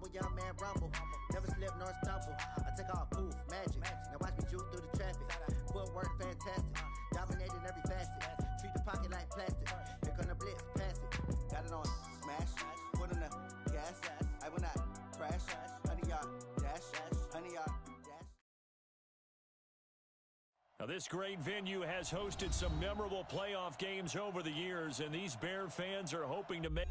a young man rumble. Never slip nor stumble. I take off, poof, magic. Now watch me juke through the traffic. Footwork fantastic. Dominating every facet. Treat the pocket like plastic. Here come the blitz, pass it. Got it on smash. Put on the gas. I will not crash. 100-yard dash. 100-yard dash. Now, this great venue has hosted some memorable playoff games over the years, and these Bear fans are hoping to make...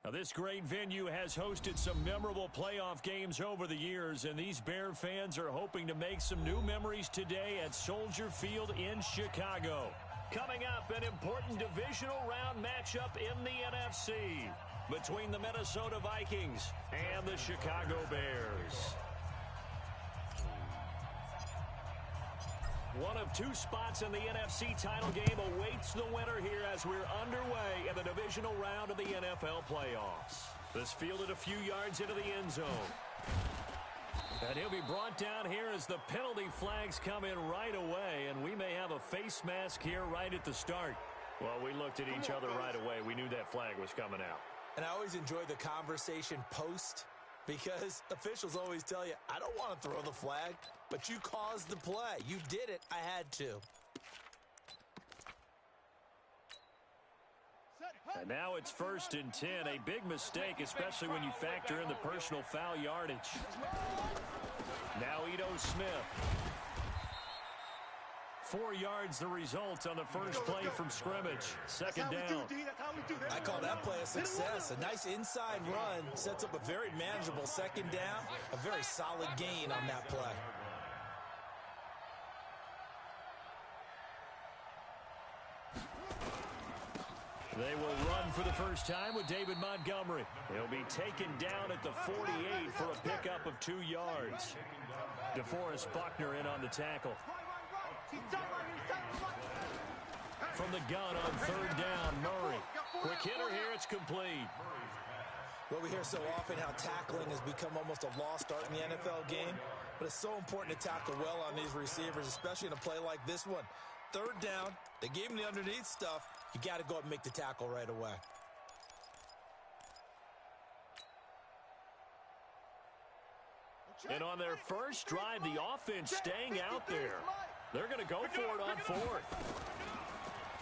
Now, this great venue has hosted some memorable playoff games over the years, and these Bear fans are hoping to make some new memories today at Soldier Field in Chicago. Coming up, an important divisional round matchup in the NFC between the Minnesota Vikings and the Chicago Bears. One of two spots in the NFC title game awaits the winner here as we're underway in the divisional round of the NFL playoffs. This fielded a few yards into the end zone. And he'll be brought down here as the penalty flags come in right away, and we may have a face mask here right at the start. Well, we looked at each other right away. We knew that flag was coming out. And I always enjoy the conversation post, because officials always tell you, I don't want to throw the flag, but you caused the play. You did it. I had to. And now it's 1st and 10. A big mistake, especially when you factor in the personal foul yardage. Now Ito Smith. 4 yards the result on the first play from scrimmage. Second down. I call that play a success. A nice inside run sets up a very manageable second down. A very solid gain on that play. They will run for the first time with David Montgomery. He'll be taken down at the 48 for a pickup of 2 yards. DeForest Buckner in on the tackle. From the gun on 3rd down, Murray. Quick hitter here, it's complete. Well, we hear so often how tackling has become almost a lost art in the NFL game, but it's so important to tackle well on these receivers, especially in a play like this one. 3rd down, they gave him the underneath stuff. You got to go up and make the tackle right away. And on their first drive, the offense staying out there. They're going to go for it on 4th.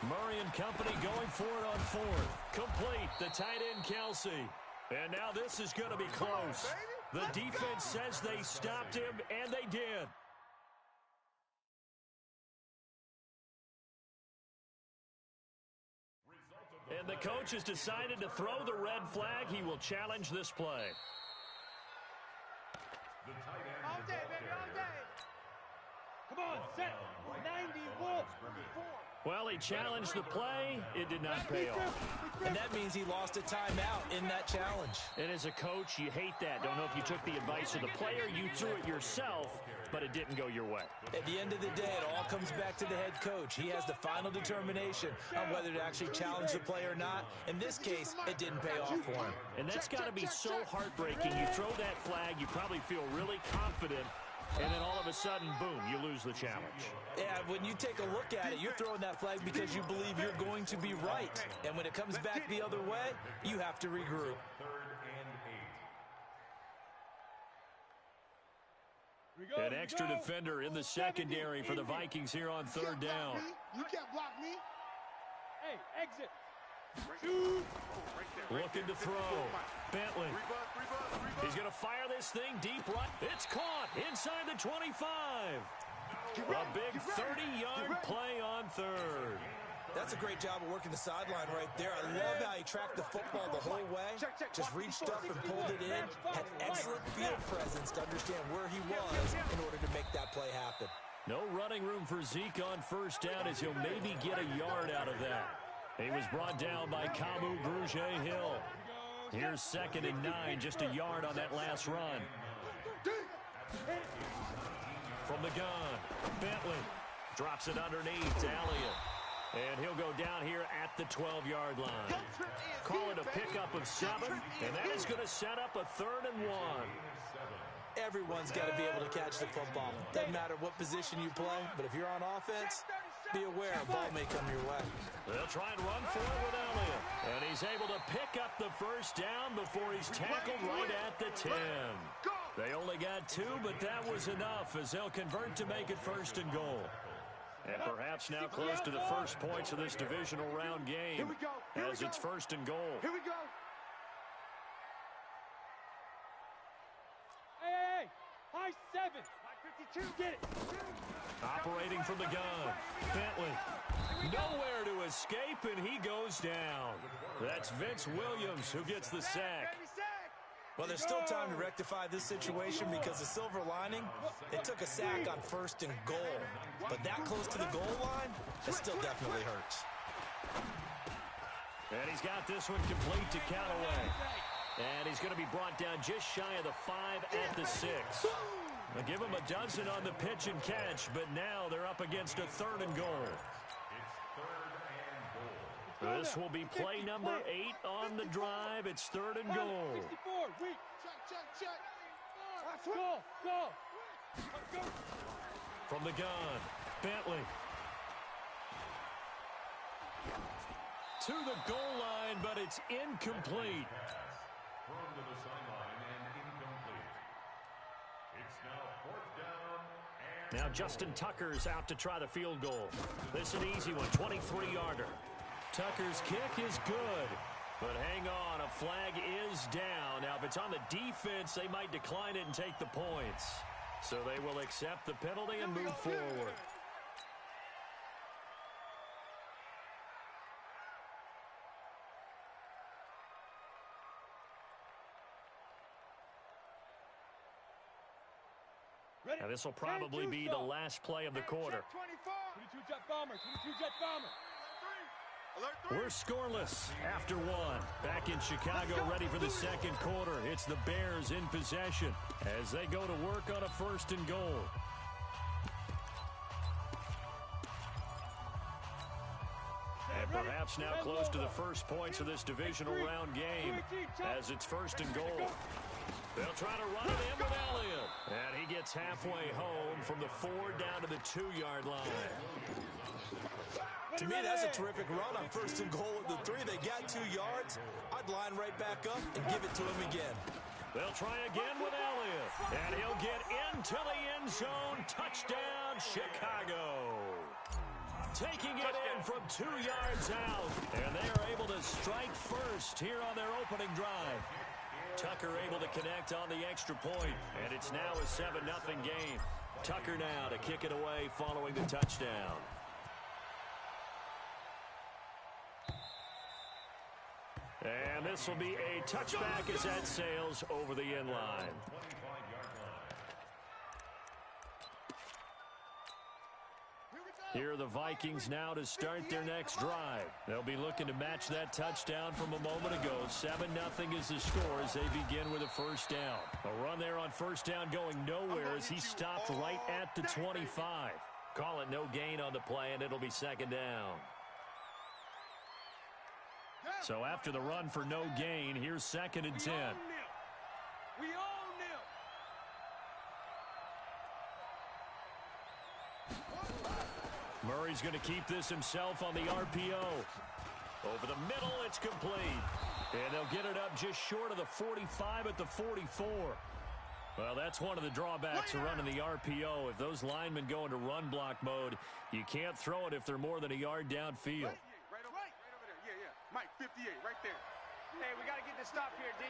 Murray and company going for it on 4th. Complete, the tight end Kelsey. And now this is going to be close. The defense says they stopped him, and they did. And the coach has decided to throw the red flag. He will challenge this play. All day, baby, all day. Come on, set. 90 wolf. Well, he challenged the play. It did not pay off. And that means he lost a timeout in that challenge. And as a coach, you hate that. Don't know if you took the advice of the player, you threw it yourself, but it didn't go your way. At the end of the day, it all comes back to the head coach. He has the final determination on whether to actually challenge the play or not. In this case, it didn't pay off for him. And that's got to be so heartbreaking. You throw that flag, you probably feel really confident, and then all of a sudden, boom, you lose the challenge. Yeah, when you take a look at it, you're throwing that flag because you believe you're going to be right. And when it comes back the other way, you have to regroup. An extra defender in the secondary for the Vikings here on third down. You can't block me. Hey, exit. Looking to throw. Bentley. He's going to fire this thing deep right. It's caught inside the 25. A big 30-yard play on third. That's a great job of working the sideline right there. I love how he tracked the football the whole way. Just reached up and pulled it in. Had excellent field presence to understand where he was in order to make that play happen. No running room for Zeke on first down as he'll maybe get a yard out of that. He was brought down by Kamu Grugier-Hill. Here's 2nd and 9, just a yard on that last run. From the gun, Bentley drops it underneath to Elliott. And he'll go down here at the 12-yard line. Call it a pickup of 7, and that is going to set up a 3rd and 1. Everyone's got to be able to catch the football. Doesn't matter what position you play, but if you're on offense, be aware a ball may come your way. They'll try and run for it with Elliott. And he's able to pick up the first down before he's tackled right at the 10. They only got 2, but that was enough as they'll convert to make it 1st and goal. And perhaps now close to the first points of this divisional round game as it's 1st and goal. Here we go. Hey, high 7. High 52, get it. Operating from the gun, Bentley. Nowhere to escape, and he goes down. That's Vince Williams who gets the sack. Well, there's still time to rectify this situation because the silver lining, they took a sack on 1st and goal. But that close to the goal line, it still definitely hurts. And he's got this one complete to Callaway. And he's going to be brought down just shy of the 5 at the 6. They'll give him a dozen on the pitch and catch, but now they're up against a 3rd and goal. This will be play number 8 on the drive. It's 3rd and goal. 64, weak. Check. Go. From the gun, Bentley. To the goal line, but it's incomplete. Thrown to the sideline and incomplete. It's now 4th down. And Now Justin Tucker's out to try the field goal. This is an easy one, 23-yarder. Tucker's kick is good. But hang on, a flag is down. Now, if it's on the defense, they might decline it and take the points. So they will accept the penalty and move forward. Now, this will probably be the last play of the quarter. 22 jet bomber. We're scoreless after 1. Back in Chicago, ready for the 2nd quarter. It's the Bears in possession as they go to work on a 1st and goal. And perhaps now close to the first points of this divisional round game as it's 1st and goal. They'll try to run it in with Elliott. And he gets halfway home from the 4 down to the 2-yard line. To me, that's a terrific run on 1st and goal at the 3. They got 2 yards. I'd line right back up and give it to him again. They'll try again with Elliott. And he'll get into the end zone. Touchdown, Chicago. Taking it in from 2 yards out. And they are able to strike first here on their opening drive. Tucker able to connect on the extra point. And it's now a 7-0 game. Tucker now to kick it away following the touchdown. And this will be a touchback as that sails over the end line. Here are the Vikings now to start their next drive. They'll be looking to match that touchdown from a moment ago. 7-0 is the score as they begin with a first down. A run there on first down going nowhere as he stopped right at the 25. Call it no gain on the play, and it'll be second down. So after the run for no gain, here's 2nd and 10. We own them. Murray's going to keep this himself on the RPO. Over the middle, it's complete. And they'll get it up just short of the 45 at the 44. Well, that's one of the drawbacks of running the RPO. If those linemen go into run block mode, you can't throw it if they're more than a yard downfield. Right over there. Yeah. Mike, 58, right there. Hey, we got to get this stop here, D.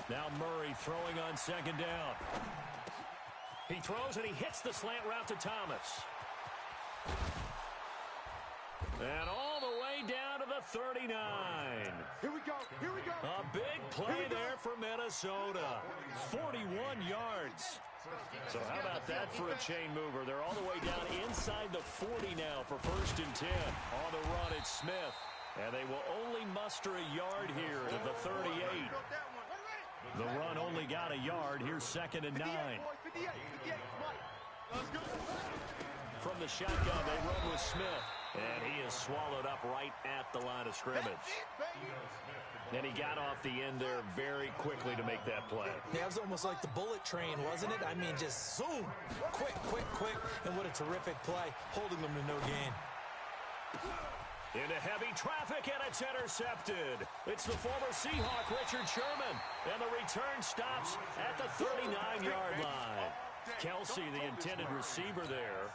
Now Murray throwing on 2nd down. He throws and he hits the slant route to Thomas. And all the way down to the 39. Here we go. A big play there for Minnesota. 41 yards. So how about that for a chain mover? They're all the way down inside the 40 now for 1st and 10. On the run, it's Smith. And they will only muster a yard here to the 38. The run only got a yard. Here's 2nd and 9. From the shotgun, they run with Smith. And he is swallowed up right at the line of scrimmage. And he got off the end there very quickly to make that play. Yeah, it was almost like the bullet train, wasn't it? I mean, just zoom. Quick. And what a terrific play, holding them to no gain. Into heavy traffic, and it's intercepted. It's the former Seahawk, Richard Sherman. And the return stops at the 39-yard line. Kelsey, the intended receiver there.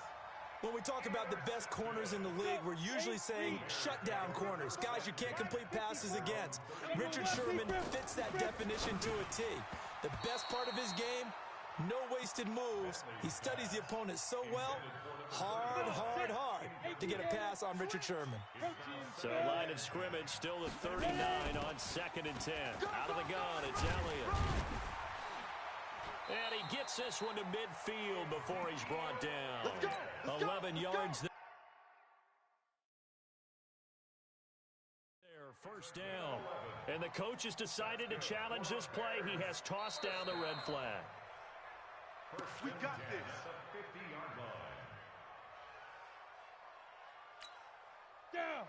When we talk about the best corners in the league, we're usually saying shutdown corners. Guys you can't complete passes against. Richard Sherman fits that definition to a T. The best part of his game, no wasted moves. He studies the opponent so well. Hard to get a pass on Richard Sherman. So line of scrimmage still at 39 on 2nd and 10. Out of the gun, it's Elliott. And he gets this one to midfield before he's brought down. 11 yards there. First down. And the coach has decided to challenge this play. He has tossed down the red flag. We got this. Down.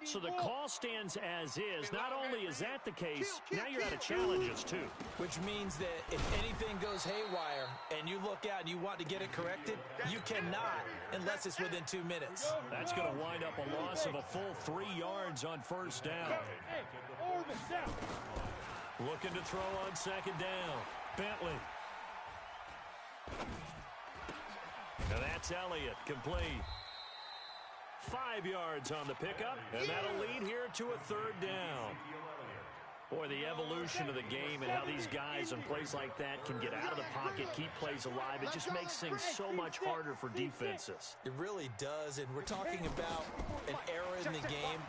So the call stands as is. Not only is that the case, now you're out of challenges too. Which means that if anything goes haywire and you look out and you want to get it corrected, you cannot unless it's within 2 minutes. That's going to wind up a loss of a full 3 yards on first down. Looking to throw on 2nd down. Bentley. And that's Elliott, complete. 5 yards on the pickup, and that'll lead here to a 3rd down. Boy, the evolution of the game and how these guys in plays like that can get out of the pocket, keep plays alive, it just makes things so much harder for defenses. It really does, and we're talking about an era in the game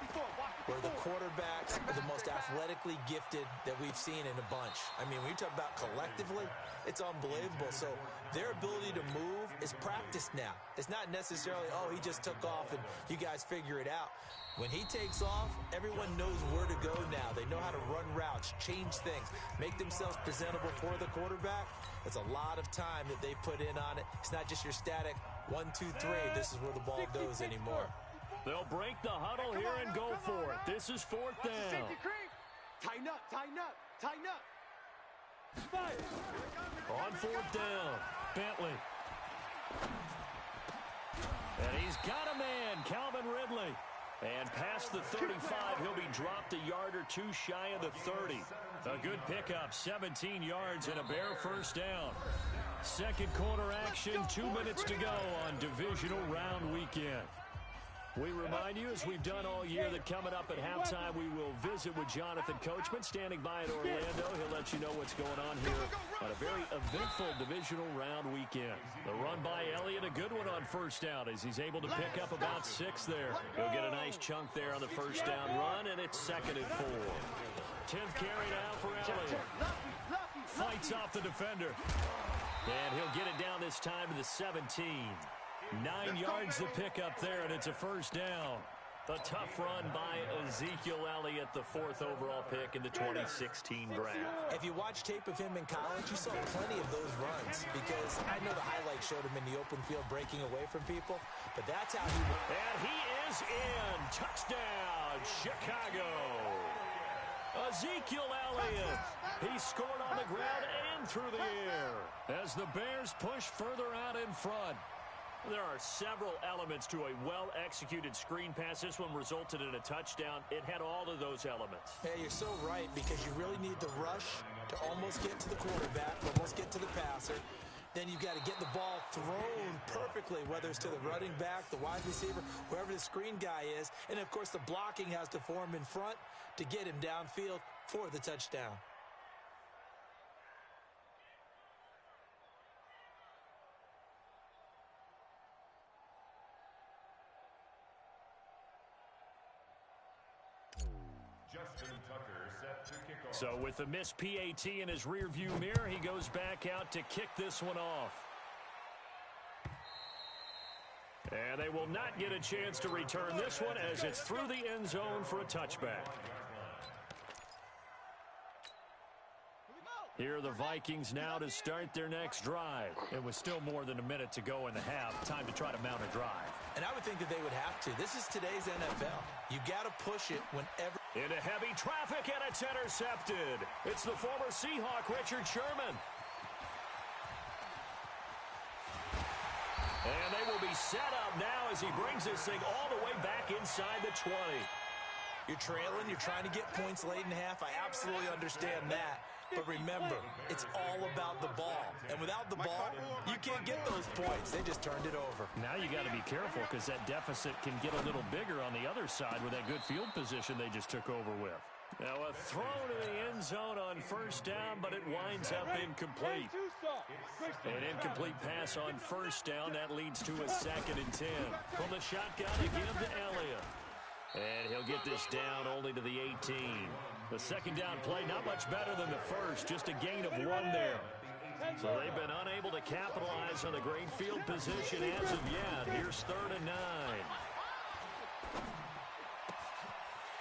where the quarterbacks are the most athletically gifted that we've seen in a bunch. I mean, when you talk about collectively, it's unbelievable. So their ability to move is practiced now. It's not necessarily, oh, he just took off and you guys figure it out. When he takes off, everyone knows where to go now. They know how to run routes, change things, make themselves presentable for the quarterback. It's a lot of time that they put in on it. It's not just your static 1, 2, 3. This is where the ball goes anymore. They'll break the huddle here and go for it. This is 4th down. Tighten up. On 4th down, Bentley. And he's got a man, Calvin Ridley. And past the 35, he'll be dropped a yard or two shy of the 30. A good pickup, 17 yards and a bare first down. Second quarter action, 2 minutes to go on divisional round weekend. We remind you, as we've done all year, that coming up at halftime, we will visit with Jonathan Coachman, standing by at Orlando. He'll let you know what's going on here on a very eventful divisional round weekend. The run by Elliott, a good one on first down, as he's able to pick up about 6 there. He'll get a nice chunk there on the first down run, and it's 2nd and 4. 10th carry now for Elliott. Fights off the defender. And he'll get it down this time to the 17. 9 yards to pick up there, and it's a first down. A tough run by Ezekiel Elliott, the 4th overall pick in the 2016 draft. If you watch tape of him in college, you saw plenty of those runs because I know the highlights showed him in the open field breaking away from people, but that's how he... And he is in. Touchdown, Chicago. Ezekiel Elliott. He scored on the ground and through the air as the Bears push further out in front. There are several elements to a well-executed screen pass. This one resulted in a touchdown. It had all of those elements. Yeah, you're so right because you really need the rush to almost get to the quarterback, almost get to the passer. Then you've got to get the ball thrown perfectly, whether it's to the running back, the wide receiver, wherever the screen guy is. And, of course, the blocking has to form in front to get him downfield for the touchdown. So with the missed PAT in his rearview mirror, he goes back out to kick this one off. And they will not get a chance to return this one as it's through the end zone for a touchback. Here are the Vikings now to start their next drive. It was still more than a minute to go in the half. Time to try to mount a drive. And I would think that they would have to. This is today's NFL. You got to push it whenever. Into heavy traffic, and it's intercepted. It's the former Seahawk, Richard Sherman. And they will be set up now as he brings this thing all the way back inside the 20. You're trailing. You're trying to get points late in half. I absolutely understand that. But remember, it's all about the ball. And without the ball, you can't get those points. They just turned it over. Now you got to be careful because that deficit can get a little bigger on the other side with that good field position they just took over with. Now a throw to the end zone on first down, but it winds up incomplete. An incomplete pass on first down. That leads to a 2nd and 10. From the shotgun again to Elliott. And he'll get this down only to the 18. The second down play, not much better than the first, just a gain of 1 there. So they've been unable to capitalize on the great field position as of yet. Here's 3rd and 9.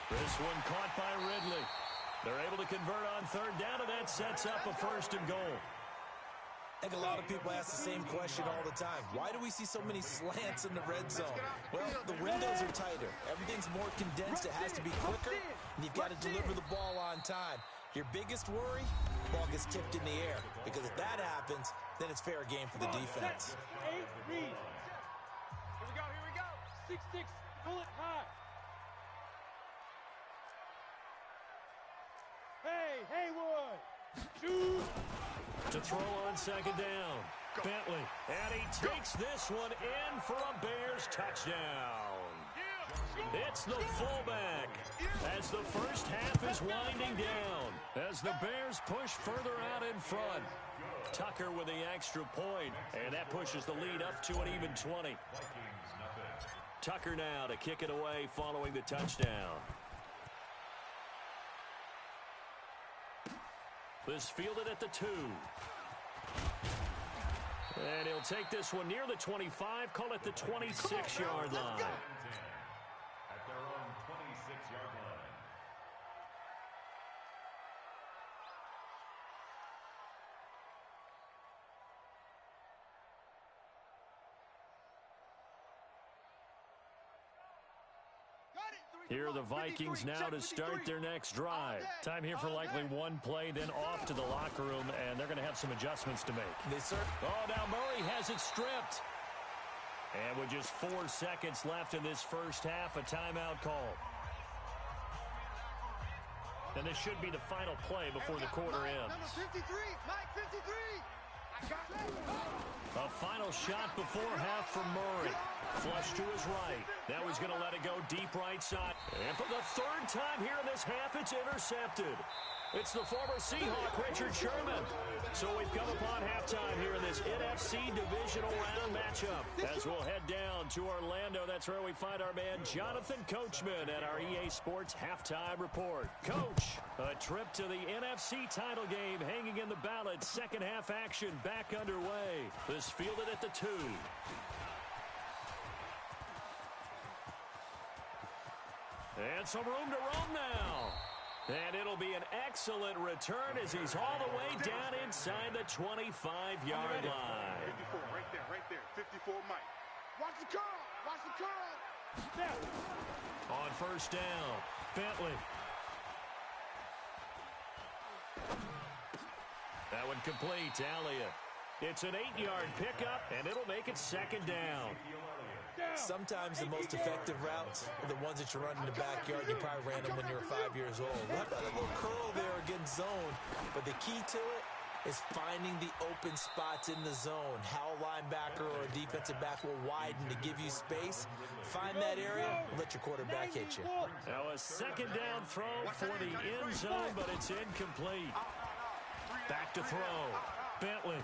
This one caught by Ridley. They're able to convert on 3rd down, and that sets up a 1st and goal. I think a lot of people ask the same question all the time. Why do we see so many slants in the red zone? Well, the windows are tighter. Everything's more condensed. It has to be quicker, and you've got to deliver the ball on time. Your biggest worry, the ball gets tipped in the air, because if that happens, then it's fair game for the defense. Here we go. 6-6, pull it high. Hey, Haywood, shoot. To throw on 2nd down. Bentley. And he takes this one in for a Bears touchdown. It's the fullback as the first half is winding down. As the Bears push further out in front. Tucker with the extra point. And that pushes the lead up to an even 20. Tucker now to kick it away following the touchdown. This fielded at the 2. And he'll take this one near the 25, call it the 26-yard line. At their own 26-yard line. Here are the Vikings now to start their next drive. Time here for likely one play, then off to the locker room, and they're going to have some adjustments to make. Oh, now Murray has it stripped. And with just 4 seconds left in this first half, a timeout call. And this should be the final play before the quarter ends. Number 53, Mike 53. A final shot before half from Murray. Flush to his right. Now he's going to let it go deep right side. And for the 3rd time here in this half, it's intercepted. It's the former Seahawk, Richard Sherman. So we've come upon halftime here in this NFC Divisional Round matchup. As we'll head down to Orlando, that's where we find our man Jonathan Coachman at our EA Sports Halftime Report. Coach, a trip to the NFC title game hanging in the balance. Second half action back underway. This fielded at the 2. And some room to roam now. And it'll be an excellent return as he's all the way down inside the 25-yard line. 54, right there. 54, Mike. Watch the curl. On first down, Bentley. That one complete, Elliott. It's an 8-yard pickup, and it'll make it second down. Sometimes the most effective routes are the ones that you run in the backyard. You probably ran them when you were 5 years old. How about a little curl there against zone? But the key to it is finding the open spots in the zone. How a linebacker or a defensive back will widen to give you space. Find that area and let your quarterback hit you. Now a second down throw for the end zone, but it's incomplete. Back to throw. Bentley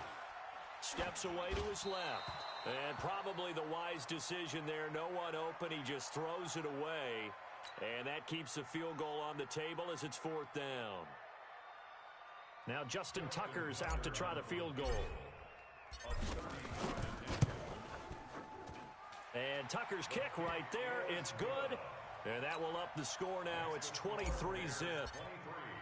steps away to his left. And probably the wise decision there. No one open. He just throws it away. And that keeps the field goal on the table as it's fourth down. Now Justin Tucker's out to try the field goal. And Tucker's kick right there. It's good. And that will up the score now. It's 23-zip.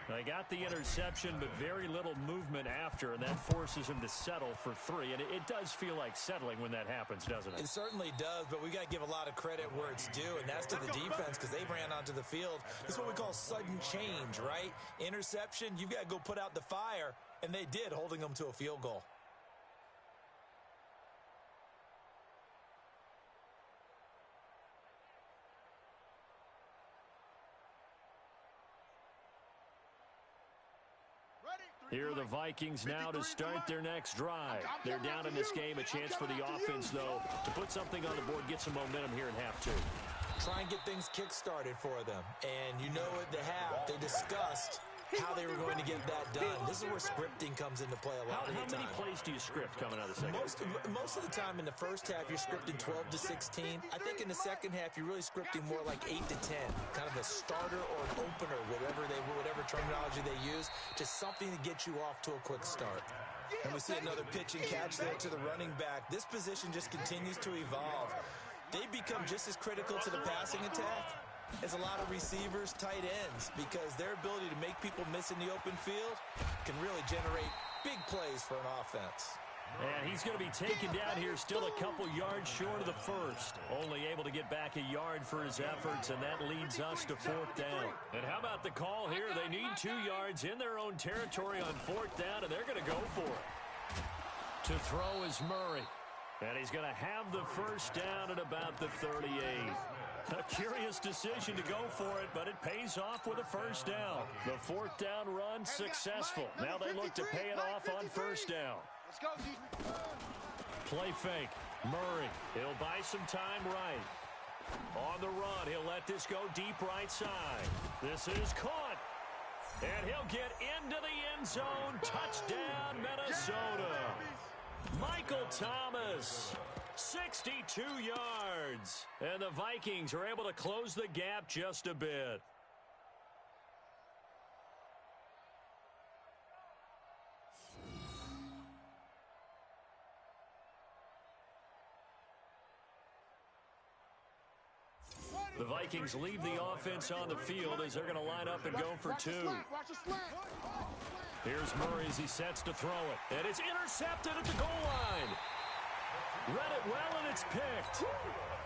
They got the interception, but very little movement after, and that forces him to settle for 3. And it does feel like settling when that happens, doesn't it? It certainly does, but we got to give a lot of credit where it's due, and that's to the defense because they ran onto the field. This is what we call sudden change, right? Interception, you've got to go put out the fire, and they did, holding them to a field goal. Here are the Vikings now to start their next drive. They're down in this game. A chance for the offense, though, to put something on the board, get some momentum here in half 2. Try and get things kick-started for them. And you know at the half, they discussed how they were going to get that done. This is where scripting comes into play a lot of the time. How many plays do you script coming out of the second? Most of the time in the first half, you're scripting 12 to 16. I think in the second half, you're really scripting more like 8 to 10. Kind of a starter or an opener, whatever terminology they use. Just something to get you off to a quick start. And we see another pitch and catch there to the running back. This position just continues to evolve. They become just as critical to the passing attack as a lot of receivers, tight ends, because their ability to make people miss in the open field can really generate big plays for an offense. And he's going to be taken down here, still a couple yards short of the first. Only able to get back a yard for his efforts, and that leads us to fourth down. And how about the call here? They need 2 yards in their own territory on fourth down, and they're going to go for it. To throw is Murray. And he's going to have the first down at about the 38. A curious decision to go for it, but it pays off with a first down. The fourth down run successful. Now they look to pay it off on first down. Play fake. Murray. He'll buy some time right. On the run, he'll let this go deep right side. This is caught. And he'll get into the end zone. Touchdown, Minnesota. Michael Thomas, 62 yards. And the Vikings are able to close the gap just a bit. The Vikings leave the offense on the field as they're going to line up and go for 2. Here's Murray as he sets to throw it. And it's intercepted at the goal line. Read it well, and it's picked.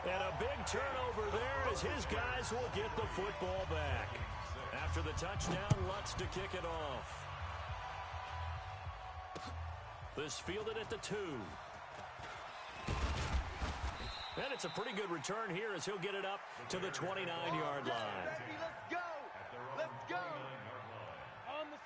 And a big turnover there as his guys will get the football back. After the touchdown, Lutz to kick it off. This fielded at the 2. And it's a pretty good return here as he'll get it up to the 29-yard line. Let's go.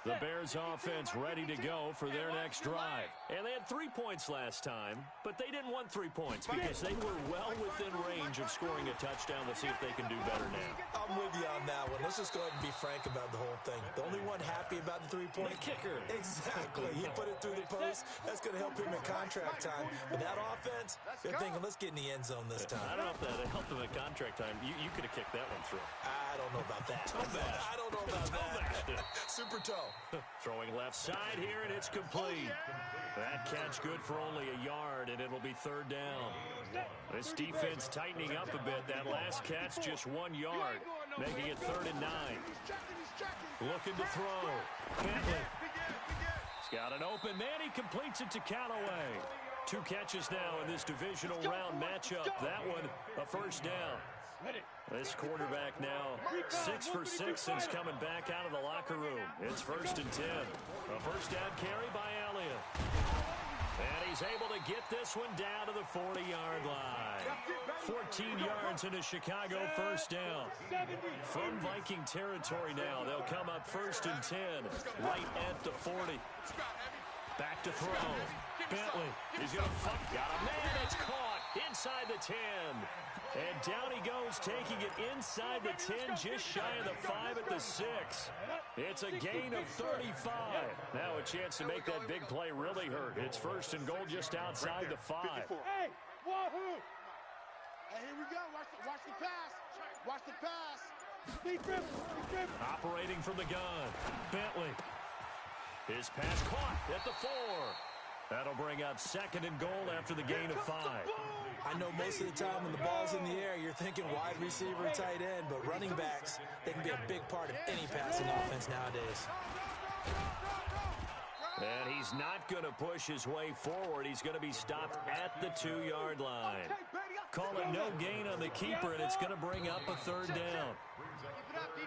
The Bears offense ready to go for their next drive. And they had 3 points last time, but they didn't want 3 points because they were well within range of scoring a touchdown. We'll see if they can do better now. I'm with you on that one. Let's just go ahead and be frank about the whole thing. The only one happy about the 3-point kicker. Exactly. He put it through the post. That's going to help him in contract time. But that offense, they're thinking, let's get in the end zone this time. I don't know if that helped him in contract time. You could have kicked that one through. I don't know about that. I don't know about that. Super toe. Throwing left side here, and it's complete. That catch good for only a yard, and it'll be third down. This defense tightening up a bit. That last catch, just 1 yard, making it 3rd and 9. Looking to throw. Bentley. He's got an open man. He completes it to Callaway. 2 catches now in this divisional round matchup. That one, a first down. This quarterback now 6 for 6 since coming back out of the locker room. It's 1st and 10. A first down carry by Elliott. And he's able to get this one down to the 40-yard line. 14 yards into Chicago, first down. From Viking territory now, they'll come up 1st and 10, right at the 40. Back to throw. Bentley, he's going to fuck. Got a man, it's caught inside the 10. And down he goes, taking it inside the 10, just shy of the 5 at the 6. It's a gain of 35. Now a chance to make that big play really hurt. It's 1st and goal just outside the 5. Hey, wahoo! Hey, here we go. Watch the pass. Watch the pass. Be dribble. Operating from the gun. Bentley. His pass caught at the 4. That'll bring up 2nd and goal after the gain of 5. I know most of the time when the ball's in the air, you're thinking wide receiver, tight end, but running backs, they can be a big part of any passing offense nowadays. And he's not going to push his way forward. He's going to be stopped at the 2-yard line. Call it no gain on the keeper, and it's going to bring up a 3rd down.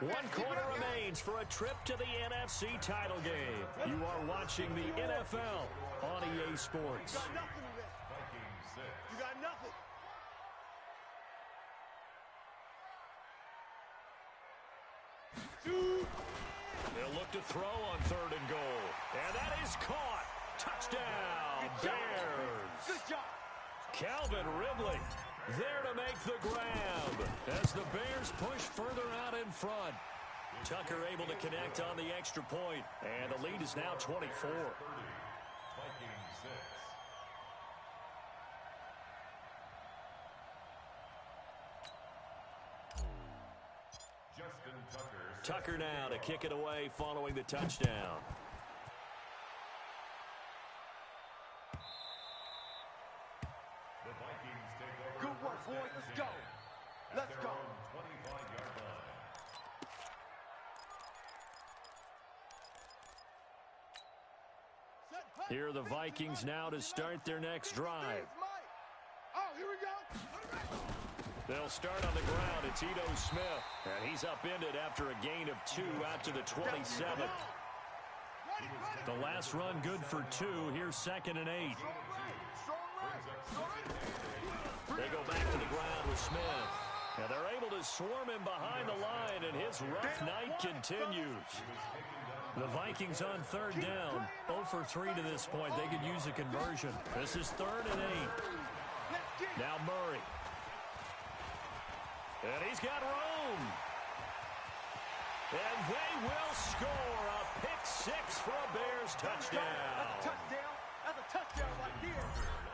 1 quarter remains for a trip to the NFC title game. You are watching the NFL on EA Sports. You got nothing. They'll look to throw on 3rd and goal. And that is caught. Touchdown, Bears. Good job. Calvin Ridley there to make the grab as the Bears push further out in front. Tucker able to connect on the extra point, and the lead is now 24. Tucker now to kick it away following the touchdown. Good work, boys. Let's go. Let's go. Here are the Vikings now to start their next drive. Oh, here we go. They'll start on the ground. It's Ito Smith, and he's upended after a gain of 2 out to the 27. The last run good for 2. Here's 2nd and 8. They go back to the ground with Smith. And they're able to swarm him behind the line, and his rough night continues. The Vikings on 3rd down. 0 for 3 to this point. They could use a conversion. This is 3rd and 8. Now Murray. And he's got room. And they will score a pick 6 for a Bears touchdown. That's a touchdown. That's a touchdown right here.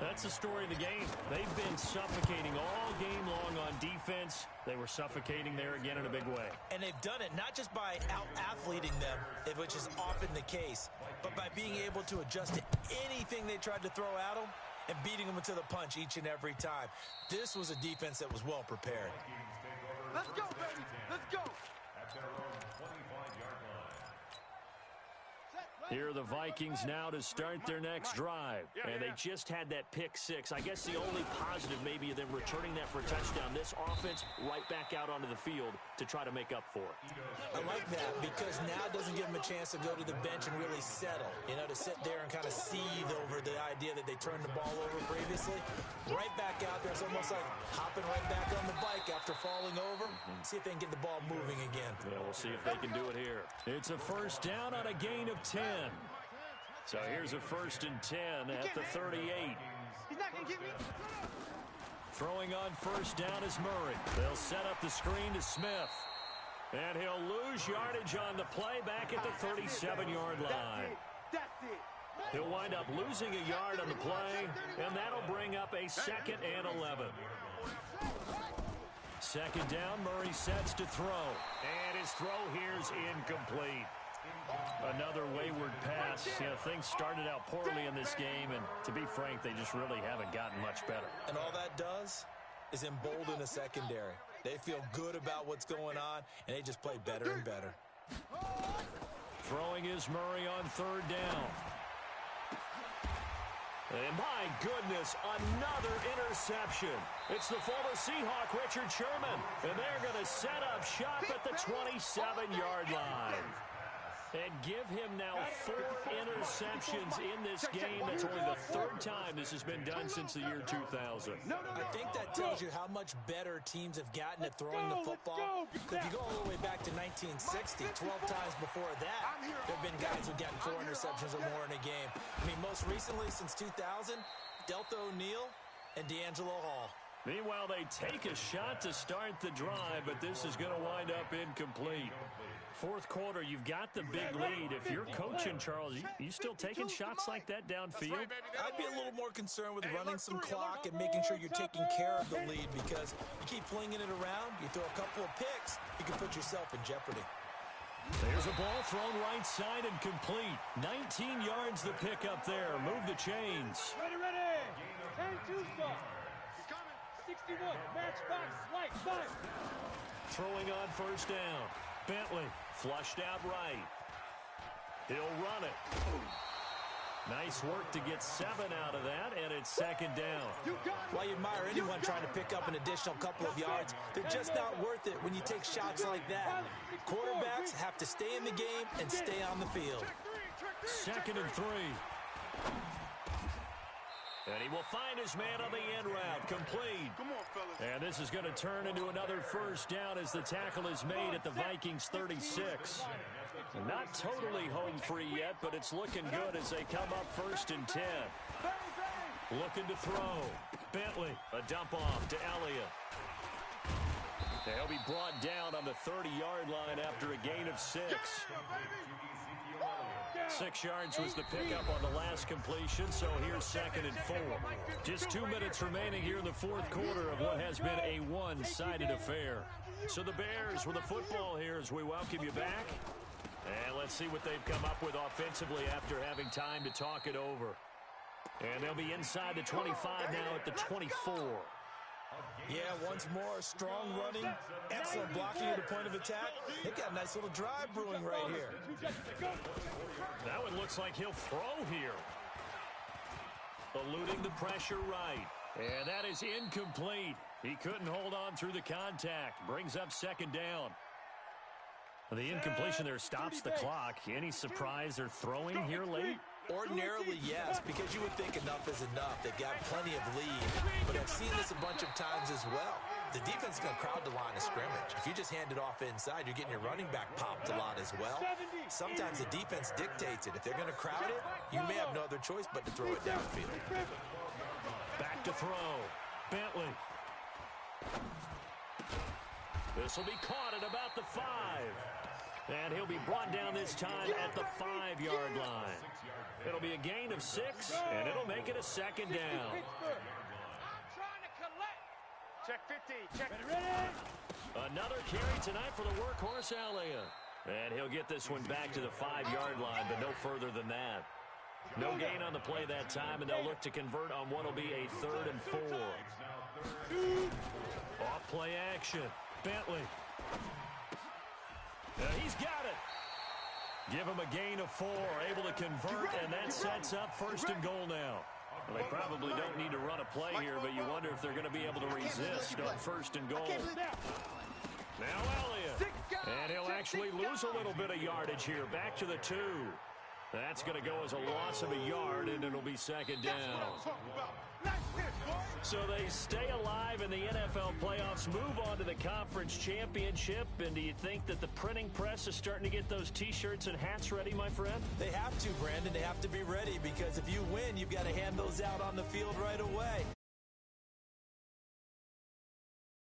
That's the story of the game. They've been suffocating all game long on defense. They were suffocating there again in a big way. And they've done it not just by out-athleting them, which is often the case, but by being able to adjust to anything they tried to throw at them and beating them into the punch each and every time. This was a defense that was well prepared. Let's go, baby. Let's go. Here are the Vikings now to start their next drive. And they just had that pick 6. I guess the only positive maybe of them returning that for a touchdown. This offense right back out onto the field to try to make up for it. I like that because now it doesn't give them a chance to go to the bench and really settle. You know, to sit there and kind of seethe over the idea that they turned the ball over previously. Right back out there. It's almost like hopping right back on the bike after falling over. See if they can get the ball moving again. Yeah, we'll see if they can do it here. It's a first down on a gain of 10. So here's a 1st and 10 at the 38. He's not going to get me. Throwing on 1st down is Murray. They'll set up the screen to Smith. And he'll lose yardage on the play back at the 37-yard line. That's it. He'll wind up losing a yard on the play, and that'll bring up a 2nd and 11. 2nd down, Murray sets to throw. And his throw here's incomplete. Another wayward pass. You know, things started out poorly in this game, and to be frank, they just really haven't gotten much better. And all that does is embolden the secondary. They feel good about what's going on, and they just play better and better. Throwing is Murray on third down. And my goodness, another interception. It's the former Seahawk, Richard Sherman. And they're going to set up shop at the 27-yard line. And give him now 4 interceptions in this game. That's only the 3rd time this has been done since the year 2000. I think that tells you how much better teams have gotten at throwing the football. If you go all the way back to 1960, 12 times before that, there have been guys who've gotten 4 interceptions or more in a game. I mean, most recently since 2000, Delta O'Neal and D'Angelo Hall. Meanwhile, they take a shot to start the drive, but this is going to wind up incomplete. 4th quarter, you've got the big lead. If you're coaching, Charles, you still taking shots like that downfield? I'd be a little more concerned with running some clock and making sure you're taking care of the lead, because you keep flinging it around, you throw a couple of picks, you can put yourself in jeopardy. There's a ball thrown right side and complete. 19 yards the pick up there. Move the chains. Ready. 10-2 stop. 61, matchbox, light, 5. Throwing on first down. Bentley flushed out right. He'll run it. Nice work to get 7 out of that, and it's 2nd down. While you admire anyone trying to pick up an additional couple of yards, they're just not worth it when you take shots like that. Quarterbacks have to stay in the game and stay on the field. 2nd and 3. And he will find his man on the end route, complete. Come on, fellas. And this is going to turn into another first down as the tackle is made at the Vikings 36. Not totally home free yet, but it's looking good as they come up 1st and 10. Looking to throw. Bentley, a dump off to Elliott. They'll be brought down on the 30-yard line after a gain of 6. 6 yards was the pickup on the last completion, so here's 2nd and 4. Just 2 minutes remaining here in the 4th quarter of what has been a one-sided affair. So the Bears with the football here as we welcome you back. And let's see what they've come up with offensively after having time to talk it over. And they'll be inside the 25 now at the 24. Yeah, once more, strong running, excellent blocking at the point of attack. They've got a nice little drive brewing right here. That one looks like he'll throw here. Eluding the pressure right. And that is incomplete. He couldn't hold on through the contact. Brings up 2nd down. The incompletion there stops the clock. Any surprise they're throwing here late? Ordinarily, yes, because you would think enough is enough. They've got plenty of lead, but I've seen this a bunch of times as well. The defense is going to crowd the line of scrimmage. If you just hand it off inside, you're getting your running back popped a lot as well. Sometimes the defense dictates it. If they're going to crowd it, you may have no other choice but to throw it downfield. Back to throw. Bentley. This will be caught at about the 5. And he'll be brought down this time at the 5-yard line. It'll be a gain of 6, and it'll make it a 2nd down. Check 50. Check. Another carry tonight for the workhorse Elliott. And he'll get this one back to the 5-yard line, but no further than that. No gain on the play that time, and they'll look to convert on what will be a 3rd and 4. Off play action. Bentley. He's got it. Give him a gain of 4, able to convert, and that sets up 1st and goal now. Well, they probably don't need to run a play here, but you wonder if they're going to be able to resist on 1st and goal. Now Elliott. And he'll actually lose a little bit of yardage here. Back to the 2. That's going to go as a loss of a yard, and it'll be 2nd down. So they stay alive in the NFL playoffs, move on to the conference championship. And do you think that the printing press is starting to get those T-shirts and hats ready, my friend? They have to, Brandon. They have to be ready, because if you win, you've got to hand those out on the field right away.